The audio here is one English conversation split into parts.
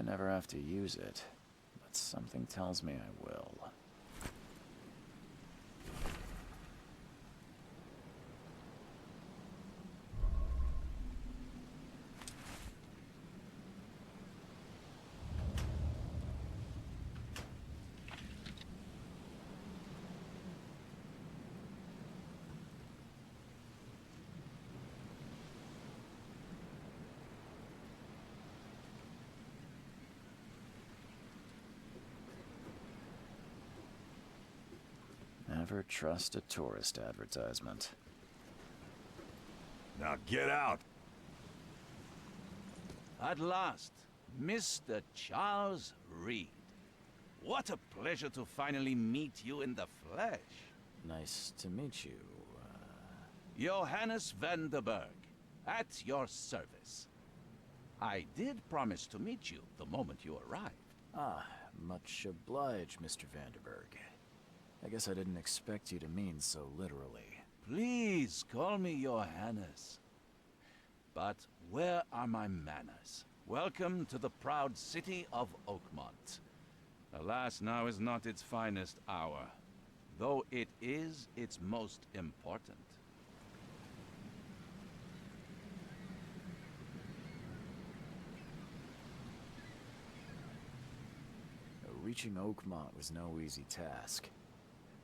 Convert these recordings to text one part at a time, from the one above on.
I never have to use it, but something tells me I will. Never trust a tourist advertisement. Now get out! At last, Mr. Charles Reed. What a pleasure to finally meet you in the flesh. Nice to meet you. Johannes van der Berg, at your service. I did promise to meet you the moment you arrived. Ah, much obliged, Mr. Vanderberg. I guess I didn't expect you to mean so literally. Please call me Johannes. But where are my manners? Welcome to the proud city of Oakmont. Alas, now is not its finest hour, though it is its most important. Reaching Oakmont was no easy task.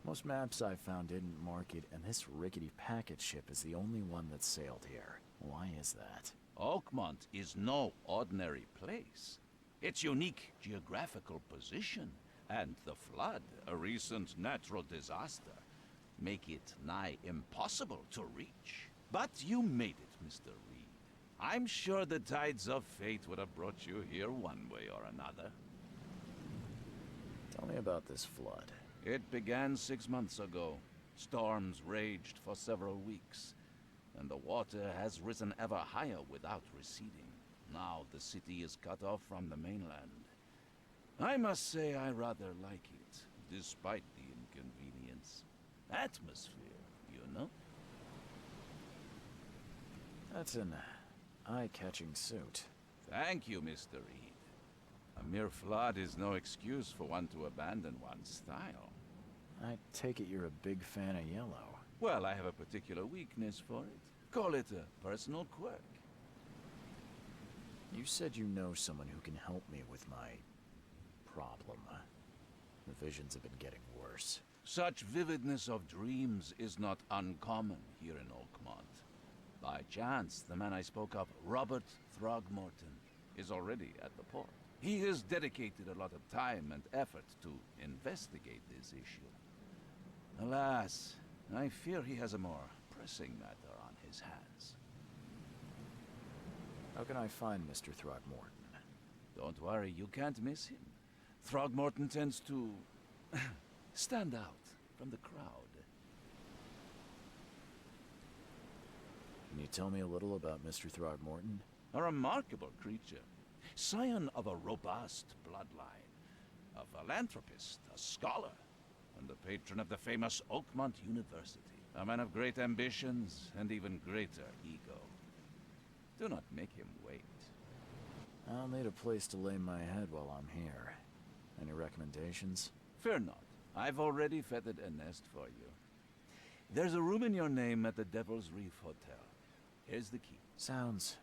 Most maps I found didn't mark it, and this rickety packet ship is the only one that sailed here. Why is that? Oakmont is no ordinary place. Its unique geographical position and the flood, a recent natural disaster, make it nigh impossible to reach. But you made it, Mr. Reed. I'm sure the tides of fate would have brought you here one way or another. Tell me about this flood. It began 6 months ago. Storms raged for several weeks, and the water has risen ever higher without receding. Now the city is cut off from the mainland. I must say I rather like it, despite the inconvenience. Atmosphere, you know? That's an eye-catching suit. Thank you, Mr. Reed. A mere flood is no excuse for one to abandon one's style. I take it you're a big fan of yellow. Well, I have a particular weakness for it. Call it a personal quirk. You said you know someone who can help me with my problem. The visions have been getting worse. Such vividness of dreams is not uncommon here in Oakmont. By chance, the man I spoke of, Robert Throgmorton, is already at the port. He has dedicated a lot of time and effort to investigate this issue. Alas, I fear he has a more pressing matter on his hands. How can I find Mr. Throgmorton? Don't worry, you can't miss him. Throgmorton tends to stand out from the crowd. Can you tell me a little about Mr. Throgmorton? A remarkable creature. Scion of a robust bloodline. A philanthropist, a scholar, and the patron of the famous Oakmont University. A man of great ambitions and even greater ego. Do not make him wait. I'll need a place to lay my head while I'm here. Any recommendations? Fear not. I've already feathered a nest for you. There's a room in your name at the Devil's Reef Hotel. Here's the key. Sounds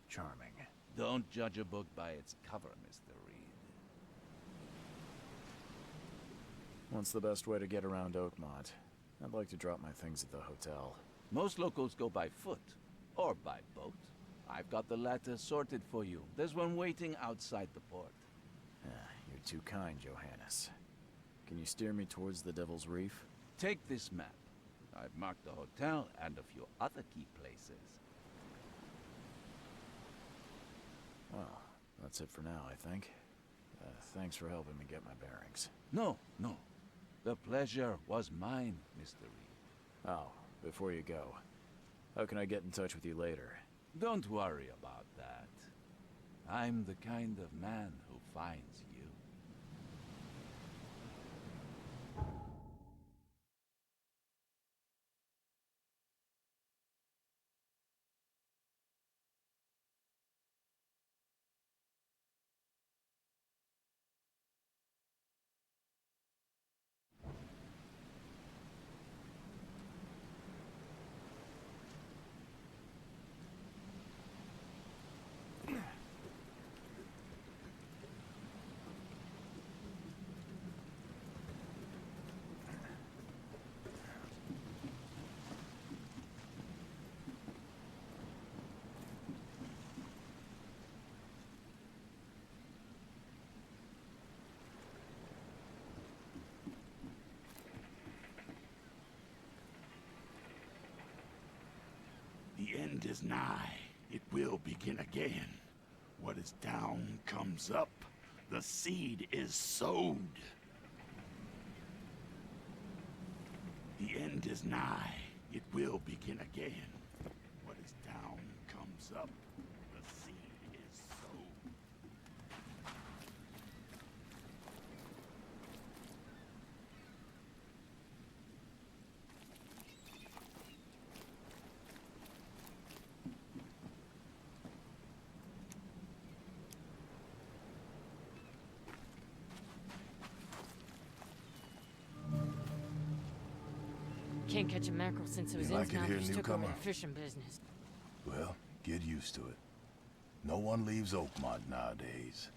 charming. Don't judge a book by its cover, Mr. Reed. What's the best way to get around Oakmont? I'd like to drop my things at the hotel. Most locals go by foot, or by boat. I've got the latter sorted for you. There's one waiting outside the port. You're too kind, Johannes. Can you steer me towards the Devil's Reef? Take this map. I've marked the hotel and a few other key places. Well, that's it for now, I think. Thanks for helping me get my bearings. No. The pleasure was mine, Mr. Reed. Oh, before you go, how can I get in touch with you later? Don't worry about that. I'm the kind of man who finds end is nigh. It will begin again. What is down comes up. The seed is sowed. The end is nigh. It will begin again. What is down comes up. The seed is sowed. Can't catch a mackerel since those You like it here, Innsmouthers took over newcomer? the fishing business. Well, get used to it. No one leaves Oakmont nowadays.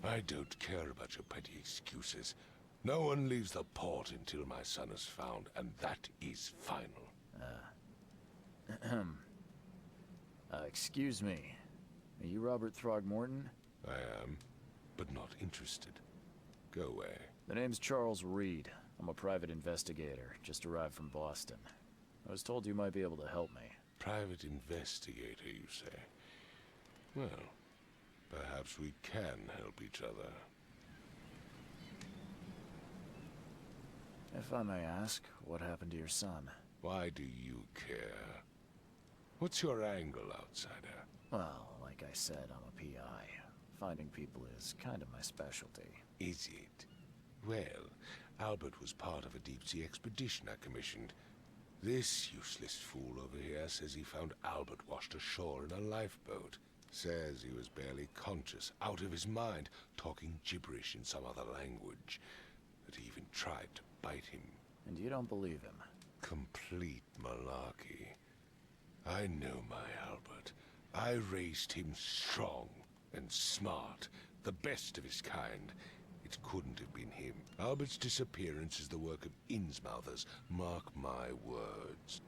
I don't care about your petty excuses. No one leaves the port until my son is found, and that is final. Excuse me. Are you Robert Throgmorton? I am, but not interested. Go away. The name's Charles Reed. I'm a private investigator, just arrived from Boston. I was told you might be able to help me. Private investigator, you say? Well, perhaps we can help each other. If I may ask, what happened to your son? Why do you care? What's your angle, outsider? Well, like I said, I'm a PI. Finding people is kind of my specialty. Is it? Well, Albert was part of a deep-sea expedition I commissioned. This useless fool over here says he found Albert washed ashore in a lifeboat. Says he was barely conscious, out of his mind, talking gibberish in some other language. That he even tried to bite him. And you don't believe him? Complete malarkey. I know my Albert. I raised him strong and smart, the best of his kind. It couldn't have been him. Albert's disappearance is the work of Innsmouthers, mark my words.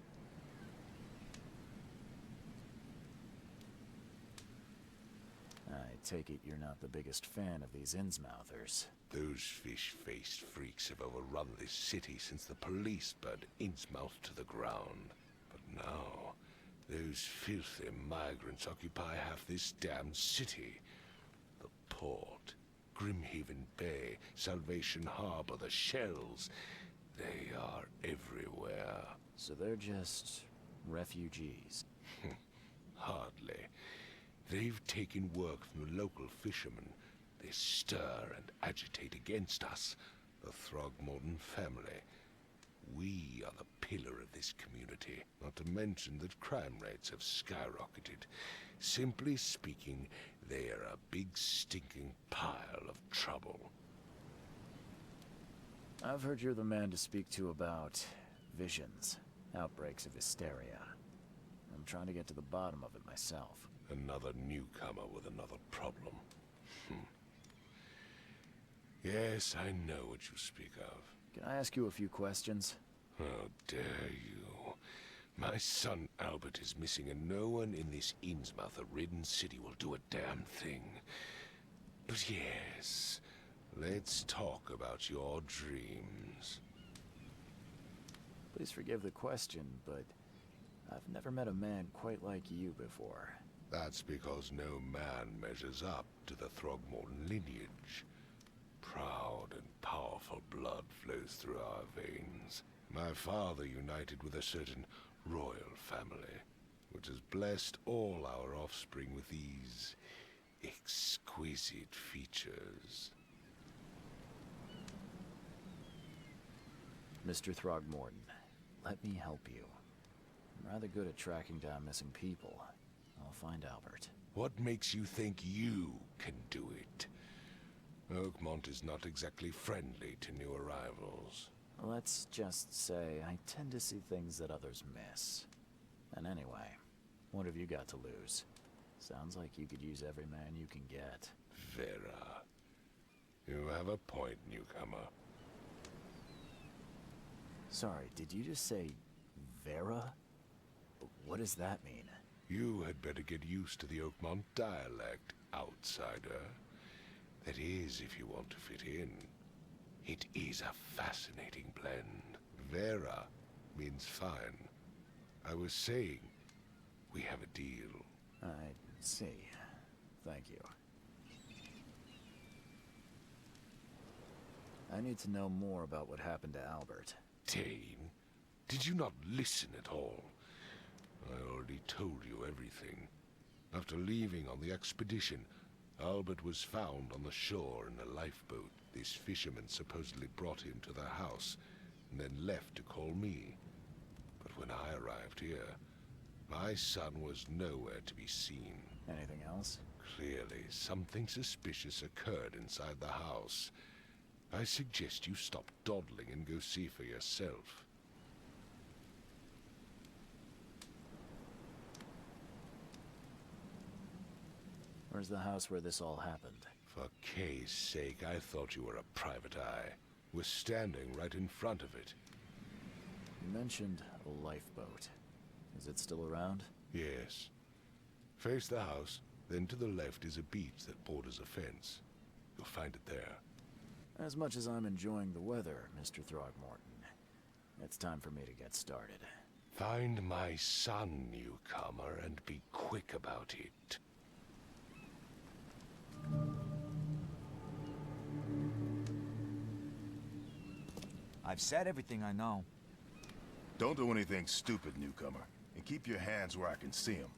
I take it you're not the biggest fan of these Innsmouthers. Those fish-faced freaks have overrun this city since the police burned Innsmouth to the ground. But now, those filthy migrants occupy half this damned city. The port, Grimhaven Bay, Salvation Harbor, the shells, they are everywhere. So they're just refugees. Hardly. They've taken work from the local fishermen. They stir and agitate against us, the Throgmorton family. We are the pillar of this community, not to mention that crime rates have skyrocketed. Simply speaking, they are a big stinking pile of trouble. I've heard you're the man to speak to about visions, outbreaks of hysteria. I'm trying to get to the bottom of it myself. Another newcomer with another problem. Yes, I know what you speak of. Can I ask you a few questions? How dare you? My son Albert is missing, and no one in this Innsmouth-ridden city will do a damn thing. But yes, let's talk about your dreams. Please forgive the question, but I've never met a man quite like you before. That's because no man measures up to the Throgmorton lineage. Proud and powerful blood flows through our veins. My father united with a certain royal family, which has blessed all our offspring with these exquisite features. Mr. Throgmorton, let me help you. I'm rather good at tracking down missing people. I'll find Albert. What makes you think you can do it? Oakmont is not exactly friendly to new arrivals. Let's just say I tend to see things that others miss. And anyway, what have you got to lose? Sounds like you could use every man you can get. Vera. You have a point, newcomer. Sorry, did you just say Vera? What does that mean? You had better get used to the Oakmont dialect, outsider. That is, if you want to fit in. It is a fascinating blend. Vera means fine. I was saying, we have a deal. I see. Thank you. I need to know more about what happened to Albert. Dane, did you not listen at all? I already told you everything. After leaving on the expedition, Albert was found on the shore in a lifeboat. This fisherman supposedly brought him to their house, and then left to call me. But when I arrived here, my son was nowhere to be seen. Anything else? Clearly, something suspicious occurred inside the house. I suggest you stop dawdling and go see for yourself. Where's the house where this all happened? For Kay's sake, I thought you were a private eye. We're standing right in front of it. You mentioned a lifeboat. Is it still around? Yes. Face the house, then to the left is a beach that borders a fence. You'll find it there. As much as I'm enjoying the weather, Mr. Throgmorton, it's time for me to get started. Find my son, newcomer, and be quick about it. I've said everything I know. Don't do anything stupid, newcomer. And keep your hands where I can see them.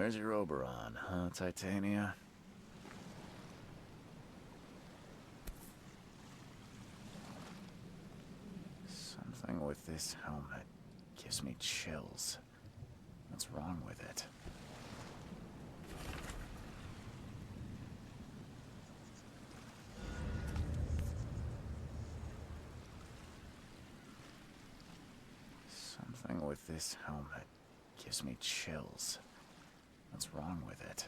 Where's your Oberon, huh, Titania? Something with this helmet gives me chills. What's wrong with it? Something with this helmet gives me chills. What's wrong with it?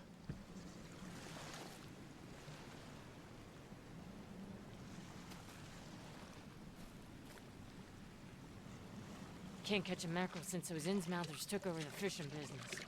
Can't catch a mackerel since those Innsmouthers took over the fishing business.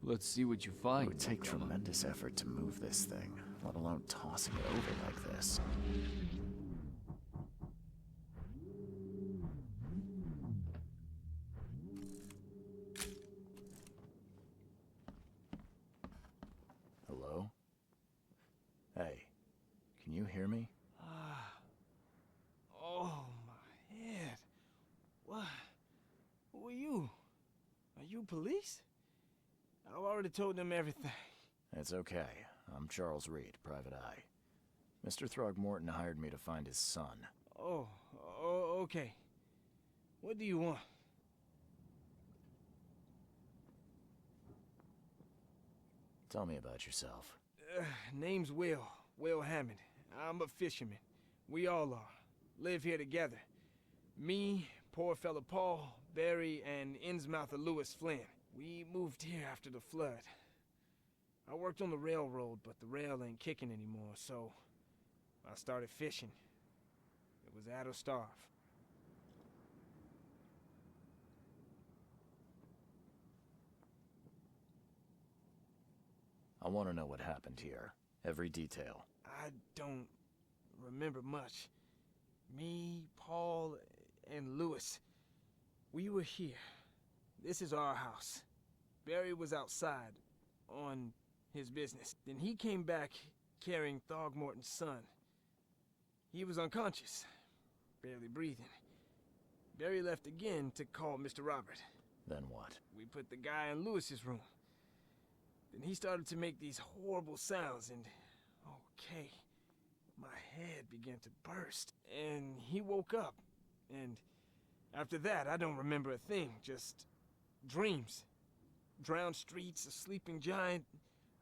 Let's see what you It find. would take tremendous effort to move this thing, let alone tossing it over like this. Hello? Hey, can you hear me? Oh, my head. What? Who are you? Are you police? I've already told them everything. It's okay. I'm Charles Reed, Private Eye. Mr. Throgmorton hired me to find his son. Oh, okay. What do you want? Tell me about yourself. Name's Will Hammond. I'm a fisherman. We all are. Live here together. Me, poor fella Paul, Barry, and Innsmouther Lewis Flynn. We moved here after the flood. I worked on the railroad, but the rail ain't kicking anymore, so I started fishing. It was at or starve. I want to know what happened here. Every detail. I don't remember much. Me, Paul, and Lewis, we were here. This is our house. Barry was outside, on his business. Then he came back carrying Throgmorton's son. He was unconscious, barely breathing. Barry left again to call Mr. Robert. Then what? We put the guy in Lewis's room. Then he started to make these horrible sounds and, okay, my head began to burst. And he woke up. And after that, I don't remember a thing, just dreams. Drowned streets, a sleeping giant,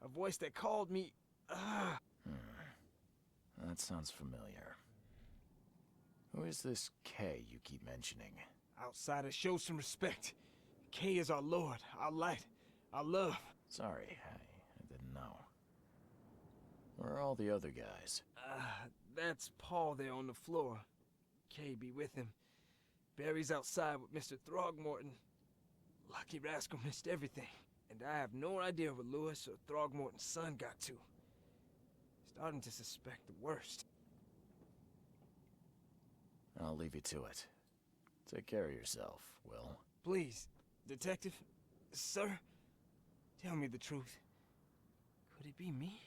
a voice that called me. That sounds familiar. Who is this K you keep mentioning? Outsiders, show some respect. K is our lord, our light, our love. Sorry, I didn't know. Where are all the other guys? That's Paul there on the floor. Kay be with him. Barry's outside with Mr. Throgmorton. Lucky rascal missed everything. And I have no idea where Lewis or Throgmorton's son got to. Starting to suspect the worst. I'll leave you to it. Take care of yourself, Will. Please, Detective, sir, tell me the truth. Could it be me?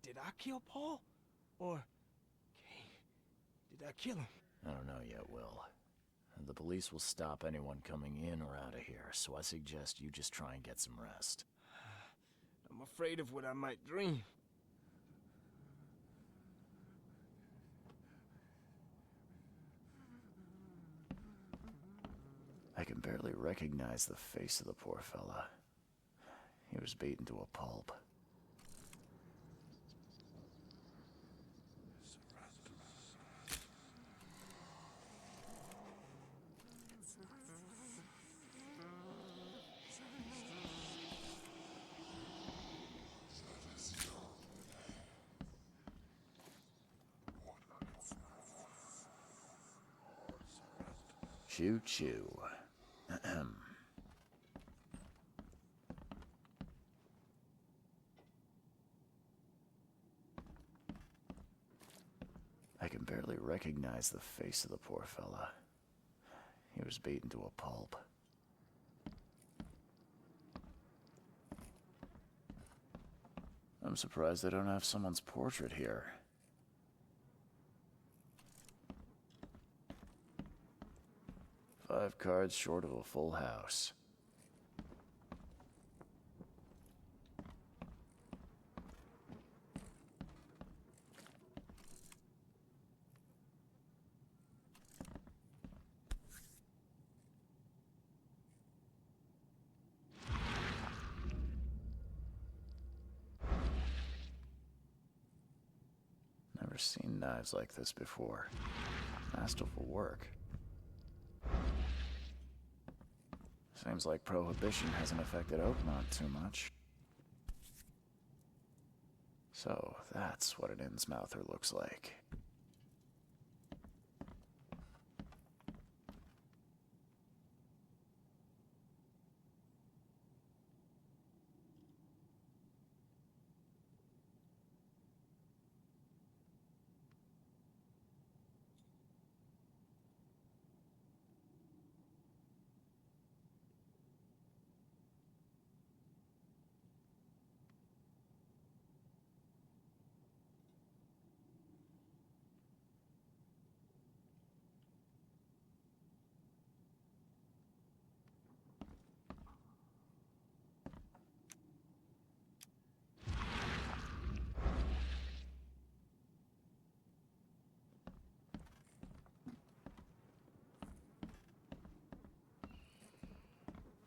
Did I kill Paul? Or, Kay, did I kill him? I don't know yet, Will. The police will stop anyone coming in or out of here, so I suggest you just try and get some rest. I'm afraid of what I might dream. I can barely recognize the face of the poor fella. He was beaten to a pulp. Choo choo. Ahem. I can barely recognize the face of the poor fella. He was beaten to a pulp. I'm surprised they don't have someone's portrait here. Five cards short of a full house. Never seen knives like this before. Masterful work. Seems like Prohibition hasn't affected Oakmont too much. So, that's what an Innsmouther looks like.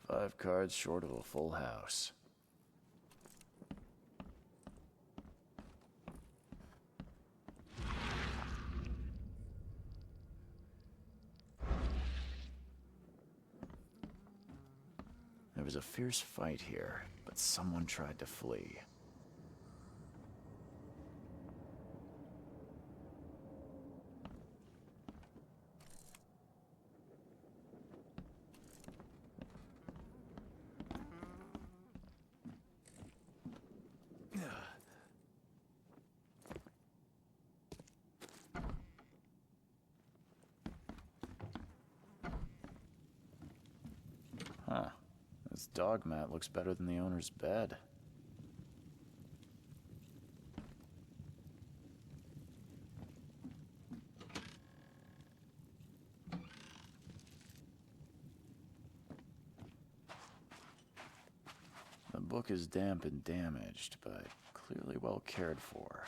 Five cards short of a full house. There was a fierce fight here, but someone tried to flee. Huh. This dog mat looks better than the owner's bed. The book is damp and damaged, but clearly well cared for.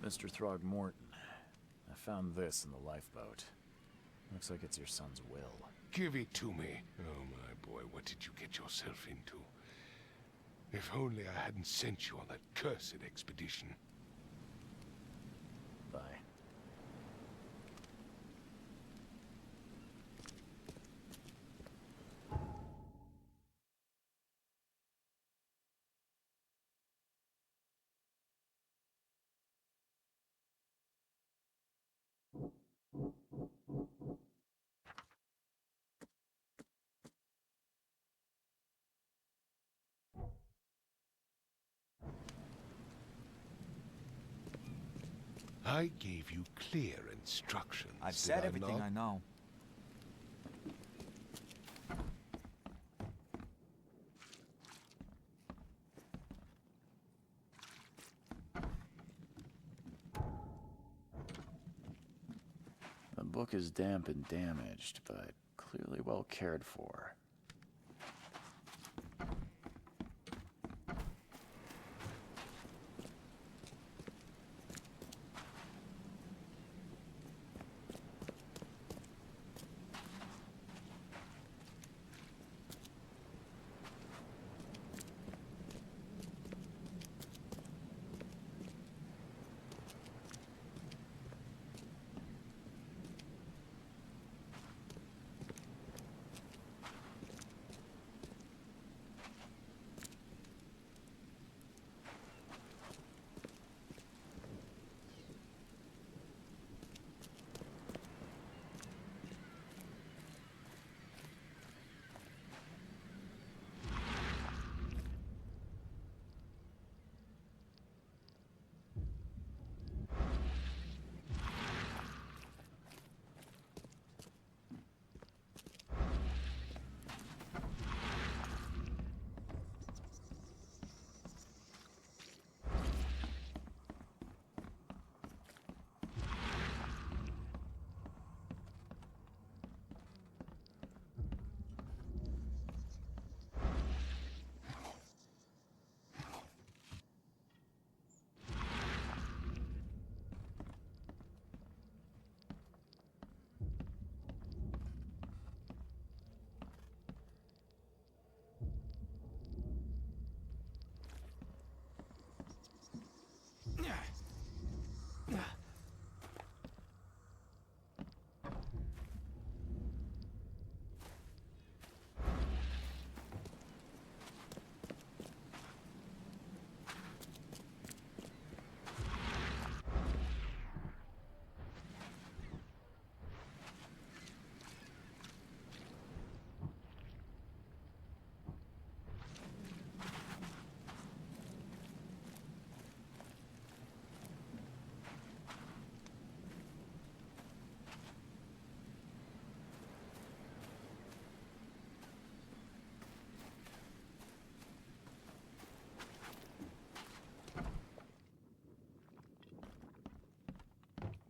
Mr. Throgmorton, I found this in the lifeboat. Looks like it's your son's will. Give it to me. Oh, my boy, what did you get yourself into? If only I hadn't sent you on that cursed expedition. Bye. I gave you clear instructions. I've did said I everything not? I know. The book is damp and damaged, but clearly well cared for.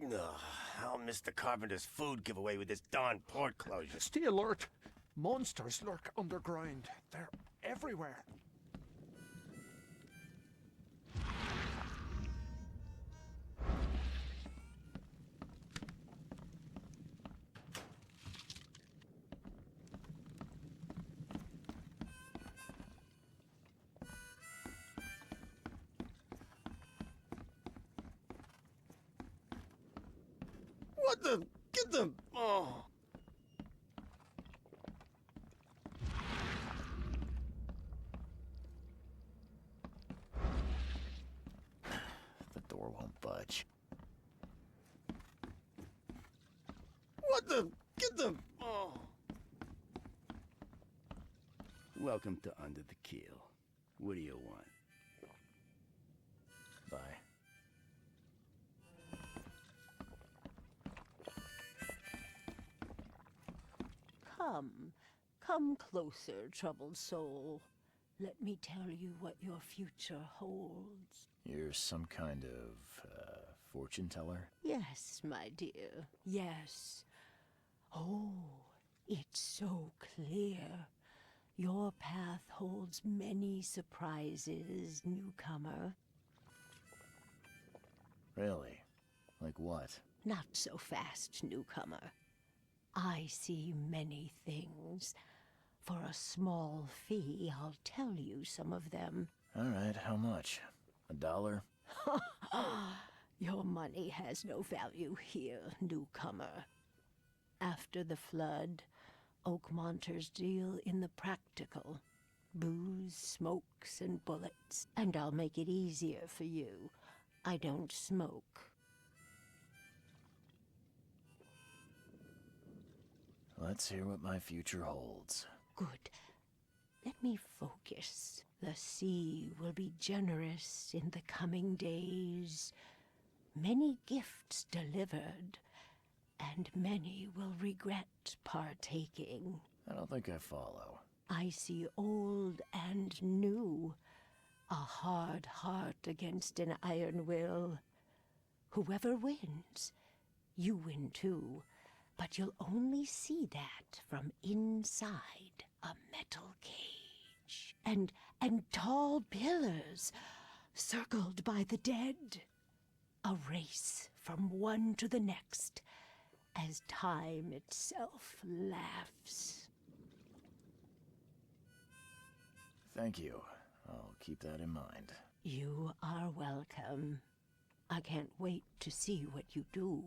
Ugh, I'll miss the carpenter's food giveaway with this darn port closure. Stay alert. Monsters lurk underground. They're everywhere. What the? Get the... Oh. The door won't budge. What the? Get the... Oh. Welcome to Under the Keel. What do you want? Bye. Come closer, troubled soul. Let me tell you what your future holds. You're some kind of, fortune teller? Yes, my dear, yes. Oh, it's so clear. Your path holds many surprises, newcomer. Really? Like what? Not so fast, newcomer. I see many things. For a small fee, I'll tell you some of them. Alright, how much? $1? Your money has no value here, newcomer. After the flood, Oakmonters deal in the practical. Booze, smokes, and bullets. And I'll make it easier for you. I don't smoke. Let's hear what my future holds. Good. Let me focus. The sea will be generous in the coming days. Many gifts delivered, and many will regret partaking. I don't think I follow. I see old and new. A hard heart against an iron will. Whoever wins, you win too. But you'll only see that from inside a metal cage. And tall pillars, circled by the dead. A race from one to the next, as time itself laughs. Thank you. I'll keep that in mind. You are welcome. I can't wait to see what you do.